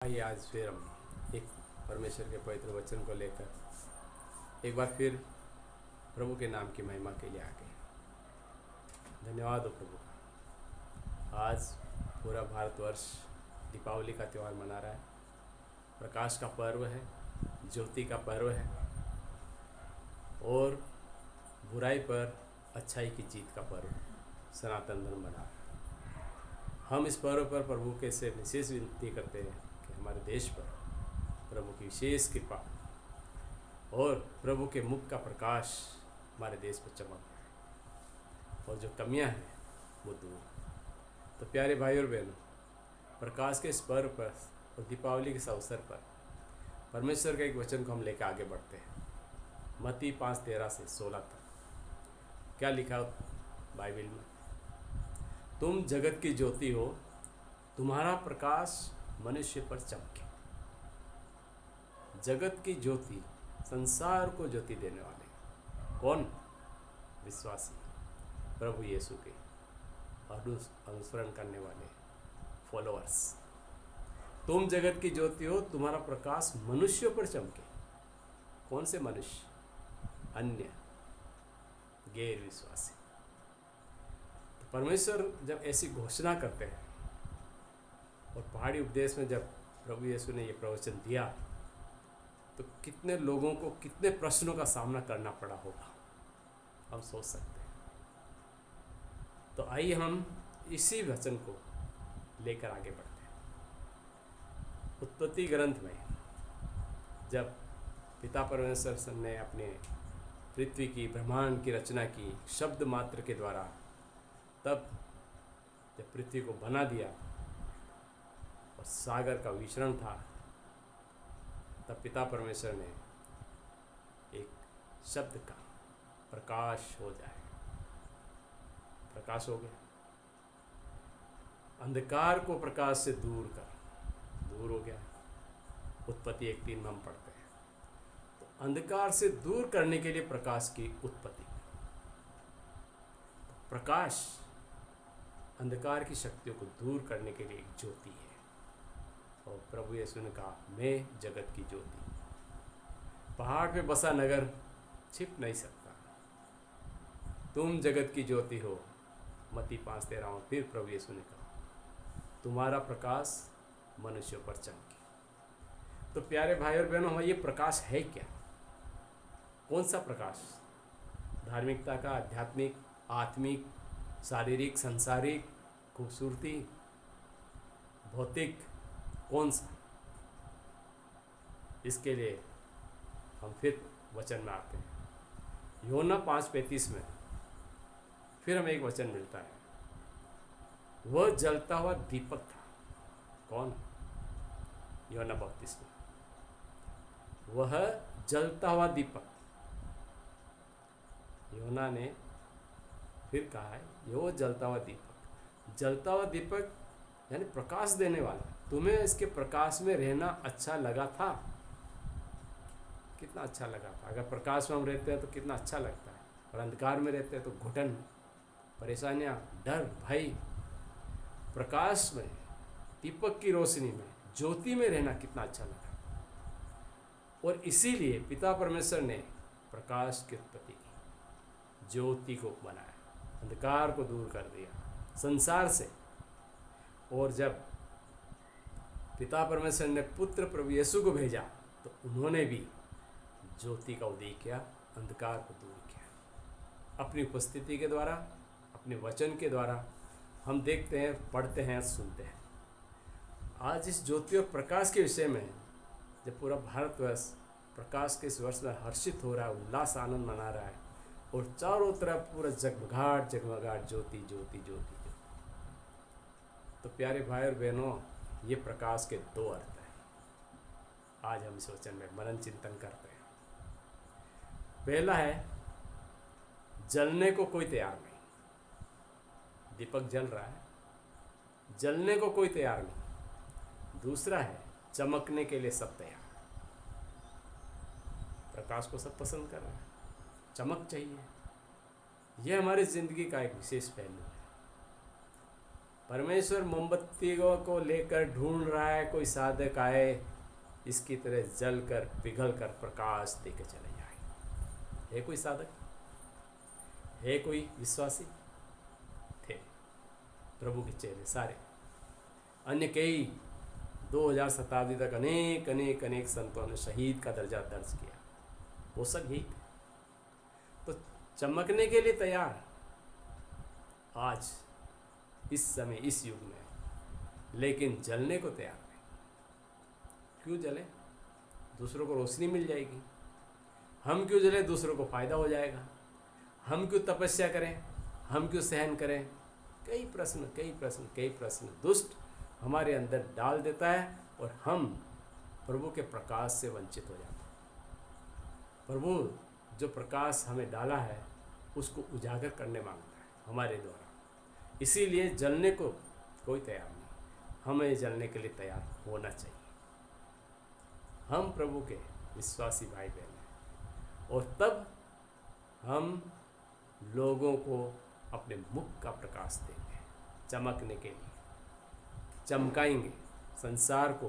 आइए आज फिर हम एक परमेश्वर के पवित्र वचन को लेकर एक बार फिर प्रभु के नाम की महिमा के लिए आ गए। धन्यवाद हो प्रभु का। आज पूरा भारतवर्ष दीपावली का त्यौहार मना रहा है। प्रकाश का पर्व है, ज्योति का पर्व है और बुराई पर अच्छाई की जीत का पर्व सनातन धर्म मना रहा है। हम इस पर्व पर प्रभु के से विशेष विनती करते हैं कि हमारे देश पर प्रभु की विशेष कृपा और प्रभु के मुख का प्रकाश हमारे देश पर चमक और जो कमियां हैं वो दूर। तो प्यारे भाई और बहनों, प्रकाश के इस पर्व पर और दीपावली के इस अवसर पर परमेश्वर का एक वचन को हम लेकर आगे बढ़ते हैं। मत्ती 5:13 से 16 तक क्या लिखा बाइबल में? तुम जगत की ज्योति हो, तुम्हारा प्रकाश मनुष्य पर चमके। जगत की ज्योति, संसार को ज्योति देने वाले कौन? विश्वासी, प्रभु यीशु के अनुसरण करने वाले फॉलोअर्स। तुम जगत की ज्योति हो, तुम्हारा प्रकाश मनुष्यों पर चमके। कौन से मनुष्य? अन्य, गैर विश्वासी। परमेश्वर जब ऐसी घोषणा करते हैं और पहाड़ी उपदेश में जब प्रभु यीशु ने ये प्रवचन दिया तो कितने लोगों को कितने प्रश्नों का सामना करना पड़ा होगा, हम सोच सकते हैं। तो आइए हम इसी वचन को लेकर आगे बढ़ते हैं। उत्पत्ति ग्रंथ में जब पिता परमेश्वर ने अपने पृथ्वी की, ब्रह्मांड की रचना की शब्द मात्र के द्वारा, तब जब पृथ्वी को बना दिया और सागर का विचरण था, तब पिता परमेश्वर ने एक शब्द का, प्रकाश हो जाए, प्रकाश हो गया। अंधकार को प्रकाश से दूर हो गया। उत्पत्ति 1:3 में हम पढ़ते हैं। तो अंधकार से दूर करने के लिए प्रकाश की उत्पत्ति। प्रकाश अंधकार की शक्तियों को दूर करने के लिए एक ज्योति है। और प्रभु यीशु ने कहा, मैं जगत की ज्योति। पहाड़ पे बसा नगर छिप नहीं सकता। तुम जगत की ज्योति हो। मत्ती 5:13 में फिर प्रभु यीशु ने कहा, तुम्हारा प्रकाश मनुष्यों पर चमके। तो प्यारे भाई और बहनों, ये प्रकाश है क्या? कौन सा प्रकाश? धार्मिकता का, आध्यात्मिक, आत्मिक, शारीरिक, सांसारिक, खूबसूरती, भौतिक, कौन सा? इसके लिए हम फिर वचन में आते हैं। यूहन्ना 5:35 में फिर हमें एक वचन मिलता है। वह जलता हुआ दीपक था। कौन? यूहन्ना 32 में वह जलता हुआ दीपक। यूहन्ना ने फिर कहा है, यो जलता हुआ दीपक। जलता हुआ दीपक यानी प्रकाश देने वाला। तुम्हें इसके प्रकाश में रहना अच्छा लगा था? कितना अच्छा लगा था। अगर प्रकाश में हम रहते हैं तो कितना अच्छा लगता है, और अंधकार में रहते हैं तो घुटन, परेशानियां, डर, भय। प्रकाश में, दीपक की रोशनी में, ज्योति में रहना कितना अच्छा लगा। और इसीलिए पिता परमेश्वर ने प्रकाश की उत्पत्ति की, ज्योति को बनाया, अंधकार को दूर कर दिया संसार से। और जब पिता परमेश्वर ने पुत्र प्रभु यीशु को भेजा तो उन्होंने भी ज्योति का उदय किया, अंधकार को दूर किया। अपनी उपस्थिति के द्वारा, अपने वचन के द्वारा हम देखते हैं, पढ़ते हैं, सुनते हैं। आज इस ज्योति और प्रकाश के विषय में जब पूरा भारतवर्ष प्रकाश के इस वर्ष में हर्षित हो रहा है, उल्लास आनंद मना रहा है, और चारों तरफ पूरा जगमगाहट जगमगाहट, ज्योति ज्योति ज्योति ज्योति। तो प्यारे भाई और बहनों, ये प्रकाश के दो अर्थ हैं। आज हम इस वचन में मनन चिंतन करते हैं। पहला है, जलने को कोई तैयार नहीं। दीपक जल रहा है, जलने को कोई तैयार नहीं। दूसरा है, चमकने के लिए सब तैयार। प्रकाश को सब पसंद कर रहे हैं, चमक चाहिए। यह हमारी जिंदगी का एक विशेष पहलू है। परमेश्वर मोमबत्तियों को लेकर ढूंढ रहा है, कोई साधक आए इसकी तरह जल कर पिघल कर प्रकाश देकर चले जाए। है कोई साधक? है कोई विश्वासी? थे प्रभु के चेले सारे। अन्य कई 2000 शताब्दी तक अनेक अनेक अनेक संतों ने शहीद का दर्जा दर्ज किया। वो शहीद तो चमकने के लिए तैयार आज इस समय इस युग में, लेकिन जलने को तैयार नहीं। क्यों जले? दूसरों को रोशनी मिल जाएगी। हम क्यों जले? दूसरों को फायदा हो जाएगा। हम क्यों तपस्या करें? हम क्यों सहन करें? कई प्रश्न दुष्ट हमारे अंदर डाल देता है और हम प्रभु के प्रकाश से वंचित हो जाते हैं। प्रभु जो प्रकाश हमें डाला है उसको उजागर करने मांगता है हमारे द्वारा। इसीलिए जलने को कोई तैयार नहीं, हमें जलने के लिए तैयार होना चाहिए। हम प्रभु के विश्वासी भाई बहन हैं और तब हम लोगों को अपने मुख का प्रकाश देंगे, चमकने के लिए चमकाएंगे संसार को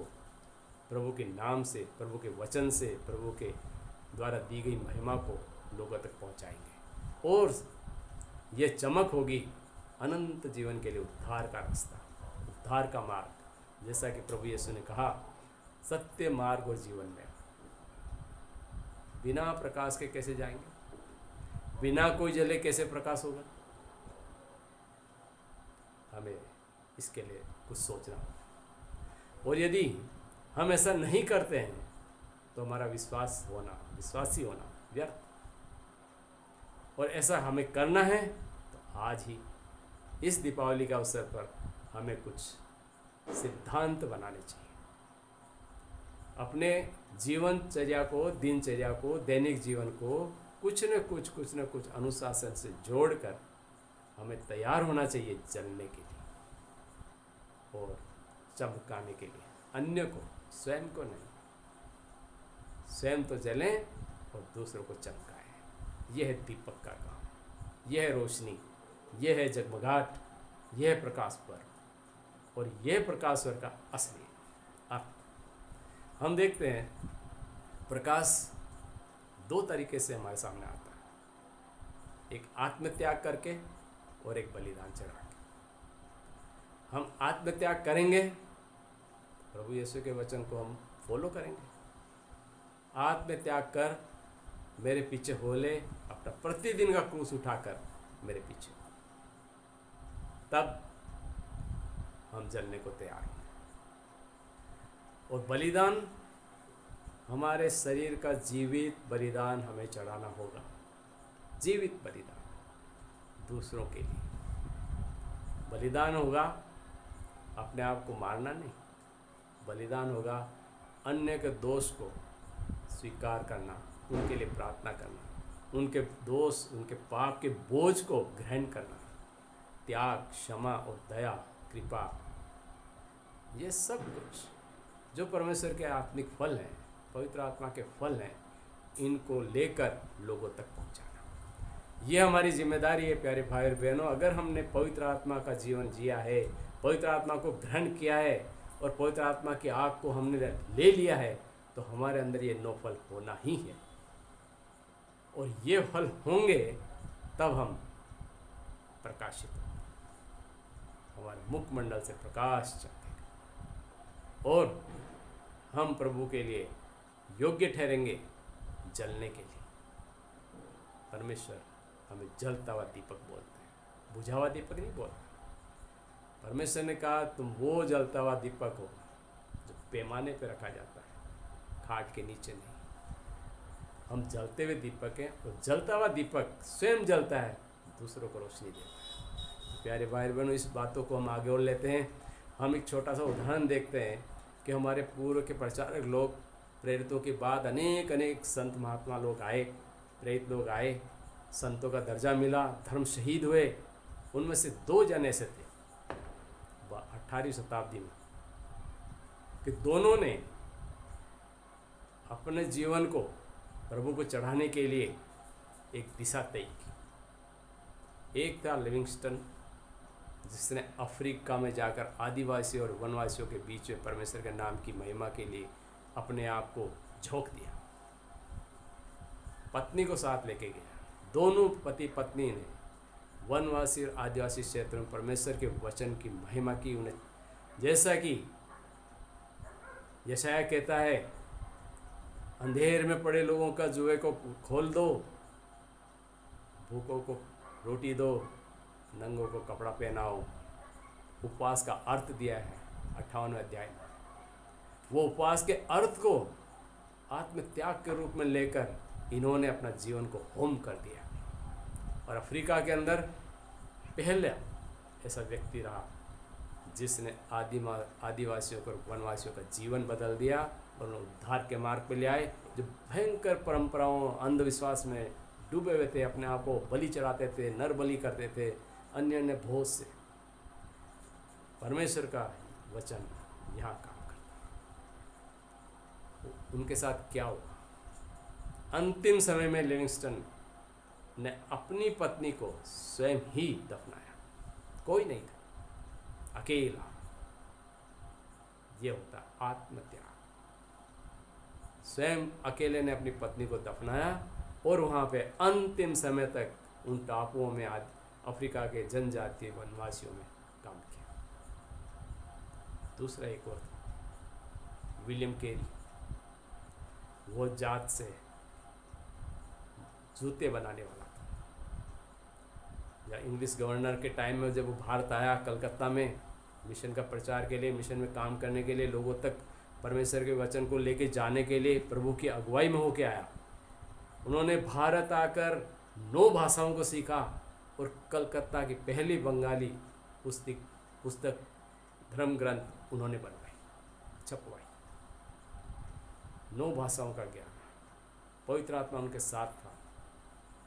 प्रभु के नाम से, प्रभु के वचन से, प्रभु के द्वारा दी गई महिमा को लोगों तक पहुंचाएंगे। और यह चमक होगी अनंत जीवन के लिए उद्धार का रास्ता, उद्धार का मार्ग। जैसा कि प्रभु यीशु ने कहा, सत्य मार्ग और जीवन में बिना प्रकाश के कैसे जाएंगे? बिना कोई जले कैसे प्रकाश होगा? हमें इसके लिए कुछ सोचना होगा। और यदि हम ऐसा नहीं करते हैं तो हमारा विश्वासी होना व्यर्थ। और ऐसा हमें करना है तो आज ही इस दीपावली के अवसर पर हमें कुछ सिद्धांत बनाने चाहिए। अपने जीवनचर्या को, दिनचर्या को, दैनिक जीवन को कुछ न कुछ अनुशासन से जोड़कर हमें तैयार होना चाहिए जलने के लिए और चमकाने के लिए। अन्य को, स्वयं को नहीं। स्वयं तो जलें और दूसरों को चमकाएं। यह है दीपक का काम, यह है रोशनी, यह है जगमगाहट, यह है प्रकाश पर्व। और यह प्रकाश पर्व का असली अर्थ हम देखते हैं। प्रकाश दो तरीके से हमारे सामने आता है, एक आत्मत्याग करके और एक बलिदान चढ़ा के। हम आत्मत्याग करेंगे, प्रभु यीशु के वचन को हम फॉलो करेंगे। आत्मत्याग कर मेरे पीछे हो ले, अपना प्रतिदिन का क्रूस उठाकर मेरे पीछे, तब हम जलने को तैयार होंगे। और बलिदान, हमारे शरीर का जीवित बलिदान हमें चढ़ाना होगा। जीवित बलिदान दूसरों के लिए बलिदान होगा। अपने आप को मारना नहीं, बलिदान होगा अन्य के दोष को स्वीकार करना, उनके लिए प्रार्थना करना, उनके दोष, उनके पाप के बोझ को ग्रहण करना, त्याग, क्षमा और दया, कृपा, ये सब कुछ जो परमेश्वर के आत्मिक फल हैं, पवित्र आत्मा के फल हैं, इनको लेकर लोगों तक पहुंचाना, ये हमारी जिम्मेदारी है। प्यारे भाई और बहनों, अगर हमने पवित्र आत्मा का जीवन जिया है, पवित्र आत्मा को ग्रहण किया है और पवित्र आत्मा की आग को हमने ले लिया है, तो हमारे अंदर ये 9 फल होना ही है। और ये फल होंगे तब हम प्रकाशित होंगे, हमारे मुखमंडल से प्रकाश चमकेगा और हम प्रभु के लिए योग्य ठहरेंगे जलने के लिए। परमेश्वर हमें जलता हुआ दीपक बोलते हैं, बुझा हुआ दीपक नहीं बोलते। परमेश्वर ने कहा तुम वो जलता हुआ दीपक हो जो पैमाने पे रखा जाता है, खाट के नीचे नहीं। हम जलते हुए दीपक हैं और जलता हुआ दीपक स्वयं जलता है, दूसरों को रोशनी देता है। तो प्यारे भाई बहनों, इस बातों को हम आगे और लेते हैं। हम एक छोटा सा उदाहरण देखते हैं कि हमारे पूर्व के प्रचारक लोग, प्रेरितों के बाद अनेक अनेक संत महात्मा लोग आए, प्रेरित लोग आए, संतों का दर्जा मिला, धर्म शहीद हुए। उनमें से 2 जन ऐसे थे 18वीं शताब्दी में कि दोनों ने अपने जीवन को प्रभु को चढ़ाने के लिए एक दिशा तय की। एक था लिविंगस्टन जिसने अफ्रीका में जाकर आदिवासी और वनवासियों के बीच में परमेश्वर के नाम की महिमा के लिए अपने आप को झोंक दिया, पत्नी को साथ लेके गया। दोनों पति पत्नी ने वनवासी और आदिवासी क्षेत्रों में परमेश्वर के वचन की महिमा की। उन्हें जैसा कि यशाया कहता है, अंधेर में पड़े लोगों का जुए को खोल दो, भूखों को रोटी दो, नंगों को कपड़ा पहनाओ। उपवास का अर्थ दिया है 58वें अध्याय में। वो उपवास के अर्थ को आत्मत्याग के रूप में लेकर इन्होंने अपना जीवन को होम कर दिया। और अफ्रीका के अंदर पहला ऐसा व्यक्ति रहा जिसने आदिवासियों को, वनवासियों का जीवन बदल दिया और उन्हें उद्धार के मार्ग पे ले आए। जो भयंकर परंपराओं, अंधविश्वास में डूबे हुए थे, अपने आप को बलि चढ़ाते थे, नर बलि करते थे, अन्य अन्य भोज से, परमेश्वर का वचन यहाँ काम करता। उनके साथ क्या हुआ? अंतिम समय में लिविंगस्टन ने अपनी पत्नी को स्वयं ही दफनाया। कोई नहीं था, अकेला। ये होता आत्मत्याग। स्वयं अकेले ने अपनी पत्नी को दफनाया और वहाँ पे अंतिम समय तक उन टापुओं में अफ्रीका के जनजातीय वनवासियों में काम किया। दूसरा एक और था, विलियम कैरी। वो जात से जूते बनाने वाला था। या इंग्लिश गवर्नर के टाइम में जब वो भारत आया, कलकत्ता में मिशन का प्रचार के लिए, मिशन में काम करने के लिए, लोगों तक परमेश्वर के वचन को लेके जाने के लिए प्रभु की अगुवाई में होके आया। उन्होंने भारत आकर 9 भाषाओं को सीखा और कलकत्ता की पहली बंगाली पुस्तक धर्म ग्रंथ उन्होंने बनवाई, छपवाई। 9 भाषाओं का ज्ञान, पवित्र आत्मा उनके साथ था।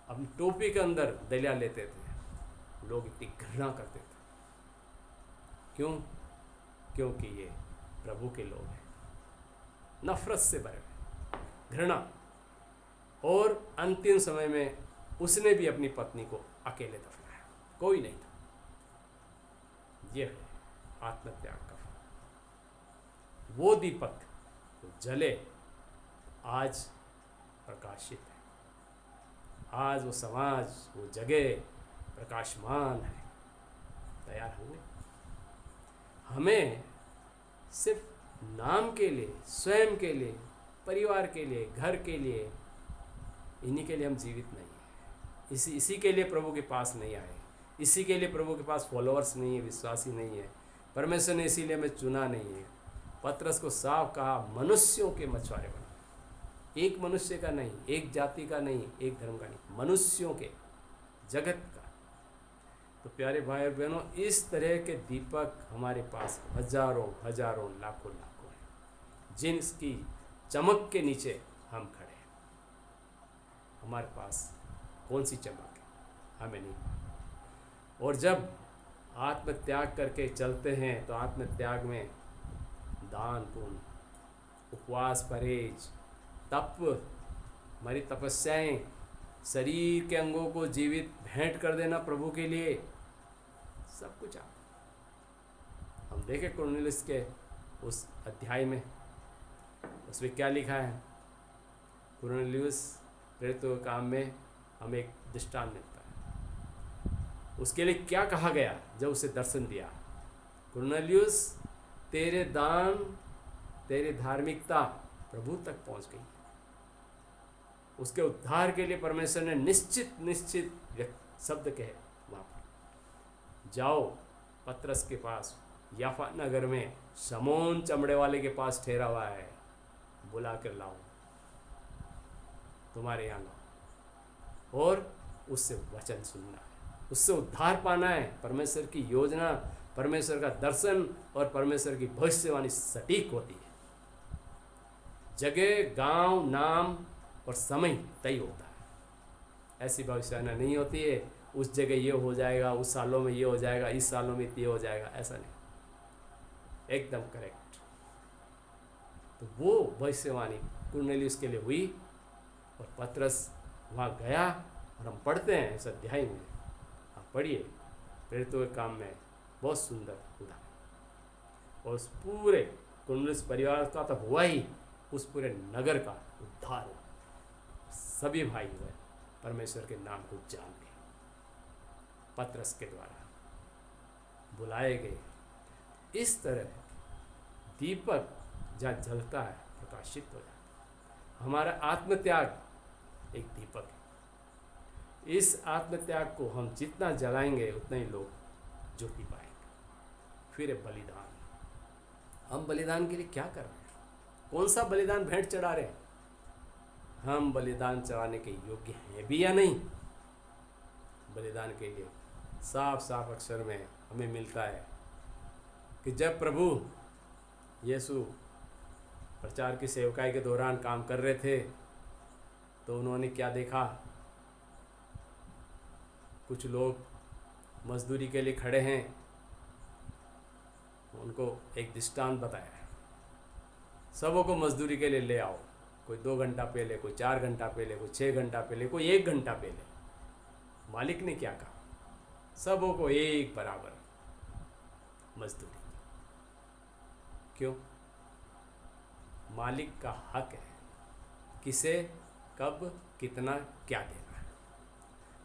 अपनी टोपी के अंदर दलिया लेते थे, लोग इतनी घृणा करते थे। क्यों? क्योंकि ये प्रभु के लोग हैं, नफरत से भरे हुए, घृणा। और अंतिम समय में उसने भी अपनी पत्नी को अकेले दफनाया, कोई नहीं था। यह है आत्मत्याग का फल। वो दीपक तो जले आज प्रकाशित है, आज वो समाज, वो जगह प्रकाशमान है, तैयार होंगे। हमें सिर्फ नाम के लिए, स्वयं के लिए, परिवार के लिए, घर के लिए, इन्हीं के लिए हम जीवित नहीं हैं। इसी के लिए प्रभु के पास नहीं आए, इसी के लिए प्रभु के पास फॉलोअर्स नहीं है, विश्वासी नहीं है। परमेश्वर ने इसीलिए हमें चुना नहीं है। पतरस को साफ कहा, मनुष्यों के मछुआरे बनो। एक मनुष्य का नहीं, एक जाति का नहीं, एक धर्म का नहीं, मनुष्यों के, जगत का। तो प्यारे भाई और बहनों, इस तरह के दीपक हमारे पास हजारों हजारों लाखों लाखों हैं, जिनकी चमक के नीचे हम खड़े हैं। हमारे पास कौन सी चमक है, हमें नहीं पता। और जब आत्मत्याग करके चलते हैं तो आत्मत्याग में दान पुण्य, उपवास, परहेज, तप, हमारी तपस्याएं, शरीर के अंगों को जीवित भेंट कर देना प्रभु के लिए, सब कुछ आप। हम देखें कुरनेलियुस के उस अध्याय में, उसमें क्या लिखा है। कुरनेलियुस प्रेरित काम में हमें एक दृष्टांत मिलता है। उसके लिए क्या कहा गया जब उसे दर्शन दिया? कुरनेलियुस, तेरे दान, तेरी धार्मिकता प्रभु तक पहुंच गई। उसके उद्धार के लिए परमेश्वर ने निश्चित शब्द कहे, वहाँ पर जाओ पतरस के पास, याफा नगर में शमौन चमड़े वाले के पास ठहरा हुआ है, बुला कर लाओ, तुम्हारे यहाँ लाओ, और उससे वचन सुनना है, उससे उद्धार पाना है। परमेश्वर की योजना, परमेश्वर का दर्शन और परमेश्वर की भविष्यवाणी सटीक होती है। जगह, गांव, नाम और समय तय होता है। ऐसी भविष्यवाणी नहीं होती है उस जगह ये हो जाएगा, उस सालों में ये हो जाएगा, इस सालों में ये हो जाएगा, ऐसा नहीं, एकदम करेक्ट। तो वो भविष्यवाणी कुरनेलियुस के लिए हुई और पतरस वहाँ गया। और हम पढ़ते हैं इस अध्याय में, आप पढ़िए प्रेरितों के काम में बहुत सुंदर उदाहरण। और उस पूरे कुंडलिस परिवार का तो हुआ ही, उस पूरे नगर का उद्धार हुआ। सभी भाई हुए परमेश्वर के नाम को जान गए, पतरस के द्वारा बुलाए गए। इस तरह दीपक जहाँ जलता है प्रकाशित हो जाता है। हमारा आत्मत्याग एक दीपक है। इस आत्मत्याग को हम जितना जलाएंगे उतना ही लोग ज्योति पाएंगे। फिर बलिदान, हम बलिदान के लिए क्या कर रहे हैं? कौन सा बलिदान भेंट चढ़ा रहे हैं? हम बलिदान चढ़ाने के योग्य हैं भी या नहीं? बलिदान के लिए साफ साफ अक्षर में हमें मिलता है कि जब प्रभु यीशु प्रचार की सेवकाई के दौरान काम कर रहे थे तो उन्होंने क्या देखा? कुछ लोग मजदूरी के लिए खड़े हैं, उनको एक दृष्टांत बताया, सबों को मजदूरी के लिए ले आओ। कोई 2 घंटा पहले, कोई 4 घंटा पहले, कोई 6 घंटा पहले, कोई 1 घंटा पहले। मालिक ने क्या कहा? सबों को एक बराबर मजदूरी। क्यों? मालिक का हक है किसे, कब, कितना, क्या देना है।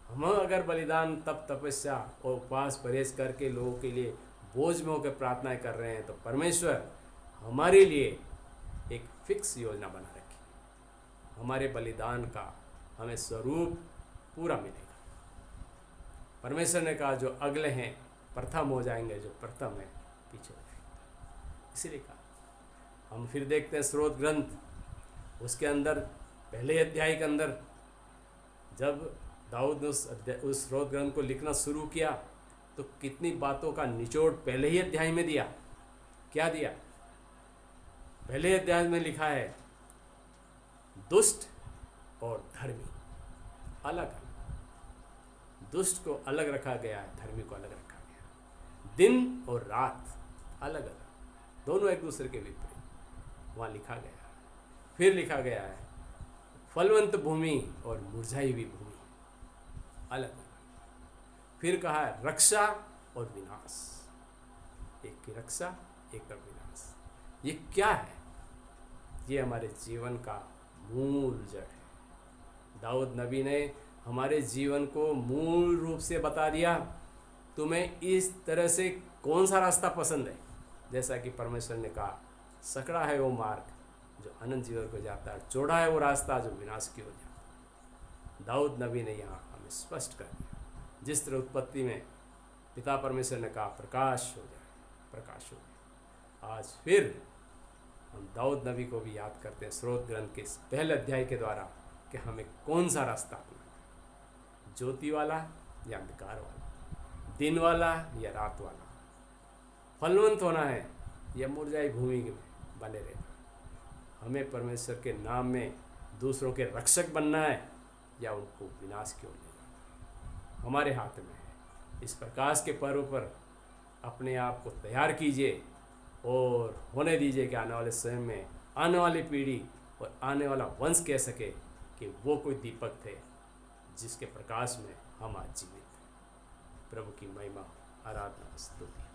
हम अगर बलिदान, तप, तपस्या और उपवास परहेज करके लोगों के लिए बोझ में होकर प्रार्थनाएं कर रहे हैं तो परमेश्वर हमारे लिए एक फिक्स योजना बना रखी। हमारे बलिदान का हमें स्वरूप पूरा मिलेगा। परमेश्वर ने कहा जो अगले हैं प्रथम हो जाएंगे, जो प्रथम है पीछे हो जाएंगे। इसीलिए कहा। हम फिर देखते हैं स्रोत ग्रंथ, उसके अंदर पहले अध्याय के अंदर जब दाऊद ने उस स्रोत ग्रंथ को लिखना शुरू किया तो कितनी बातों का निचोड़ पहले ही अध्याय में दिया। क्या दिया? पहले अध्याय में लिखा है दुष्ट और धर्मी अलग अलग। दुष्ट को अलग रखा गया है, धर्मी को अलग रखा गया। दिन और रात अलग अलग, दोनों एक दूसरे के विपरीत वहाँ लिखा गया है। फिर लिखा गया है फलवंत भूमि और मुरझाई हुई भूमि अलग अलग। फिर कहा है रक्षा और विनाश, एक की रक्षा, एक का विनाश। ये क्या है? ये हमारे जीवन का मूल जड़ है। दाऊद नबी ने हमारे जीवन को मूल रूप से बता दिया। तुम्हें इस तरह से कौन सा रास्ता पसंद है? जैसा कि परमेश्वर ने कहा, सकड़ा है वो मार्ग जो अनंत जीवन को जाता है, चौड़ा है वो रास्ता जो विनाश की ओर जाता है। दाऊद नबी ने यहाँ हमें स्पष्ट कर दिया। जिस तरह उत्पत्ति में पिता परमेश्वर ने कहा प्रकाश हो जाए, प्रकाश हो गया। आज फिर हम दाऊद नबी को भी याद करते हैं स्रोत ग्रंथ के इस पहले अध्याय के द्वारा कि हमें कौन सा रास्ता अपनाना है, ज्योति वाला या अंधकार वाला, दिन वाला या रात वाला, फलवंत होना है या मुरझाई भूमि में बने रहना। हमें परमेश्वर के नाम में दूसरों के रक्षक बनना है या उनको विनाश की ओर ले जाना, हमारे हाथ में है। इस प्रकाश के पर्व पर अपने आप को तैयार कीजिए और होने दीजिए कि आने वाले समय में आने वाली पीढ़ी और आने वाला वंश कह सके कि वो कोई दीपक थे जिसके प्रकाश में हम आज जीवित हैं। प्रभु की महिमा, आराधना, स्तुति।